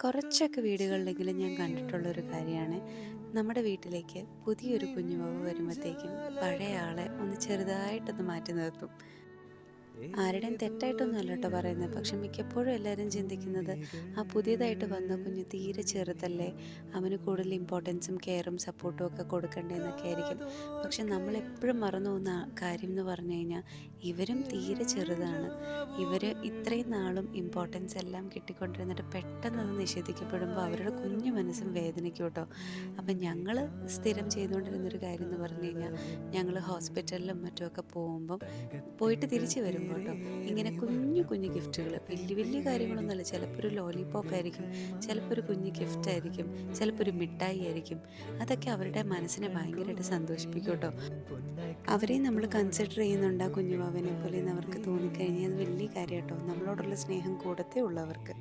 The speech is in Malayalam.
കുറച്ചൊക്കെ വീടുകളിലെങ്കിലും ഞാൻ കണ്ടിട്ടുള്ളൊരു കാര്യമാണ് നമ്മുടെ വീട്ടിലേക്ക് പുതിയൊരു കുഞ്ഞുവാവ് വരുമ്പോഴത്തേക്കും പഴയ ആളെ ഒന്ന് ചെറുതായിട്ടൊന്ന് മാറ്റി നിർത്തും. ആരുടെയും തെറ്റായിട്ടൊന്നും അല്ല കേട്ടോ പറയുന്നത്. പക്ഷെ മിക്കപ്പോഴും എല്ലാവരും ചിന്തിക്കുന്നത് ആ പുതിയതായിട്ട് വന്ന കുഞ്ഞ് തീരെ ചെറുതല്ലേ, അവന് കൂടുതൽ ഇമ്പോർട്ടൻസും കെയറും സപ്പോർട്ടും ഒക്കെ കൊടുക്കണ്ടേ എന്നൊക്കെ ആയിരിക്കും. പക്ഷെ നമ്മളെപ്പോഴും മറന്നു പോകുന്ന കാര്യം എന്ന് പറഞ്ഞു കഴിഞ്ഞാൽ ഇവരും തീരെ ചെറുതാണ്. ഇവർ ഇത്രയും നാളും ഇമ്പോർട്ടൻസ് എല്ലാം കിട്ടിക്കൊണ്ടിരുന്നിട്ട് പെട്ടെന്ന് അത് നിഷേധിക്കപ്പെടുമ്പോൾ അവരുടെ കുഞ്ഞു മനസ്സും വേദനിക്കും കേട്ടോ. അപ്പം ഞങ്ങൾ സ്ഥിരം ചെയ്തുകൊണ്ടിരുന്നൊരു കാര്യം എന്ന് പറഞ്ഞു കഴിഞ്ഞാൽ, ഞങ്ങൾ ഹോസ്പിറ്റലിലും മറ്റുമൊക്കെ പോയിട്ട് തിരിച്ച് വരുമ്പോൾ കേട്ടോ, ഇങ്ങനെ കുഞ്ഞു കുഞ്ഞു ഗിഫ്റ്റുകൾ, വലിയ വലിയ കാര്യങ്ങളൊന്നുമല്ല. ചിലപ്പോൾ ഒരു ലോലിപോപ്പ് ആയിരിക്കും, ചിലപ്പോൾ ഒരു കുഞ്ഞു ഗിഫ്റ്റ് ആയിരിക്കും, ചിലപ്പോൾ ഒരു മിഠായി ആയിരിക്കും. അതൊക്കെ അവരുടെ മനസ്സിനെ ഭയങ്കരമായിട്ട് സന്തോഷിപ്പിക്കും കേട്ടോ. അവരെയും നമ്മൾ കൺസിഡർ ചെയ്യുന്നുണ്ട് ആ കുഞ്ഞുവാവിനെ പോലെ എന്ന് അവർക്ക് തോന്നിക്കഴിഞ്ഞാൽ അത് വലിയ കാര്യം കേട്ടോ. നമ്മളോടുള്ള സ്നേഹം കൂടത്തേ ഉള്ളൂ അവർക്ക്.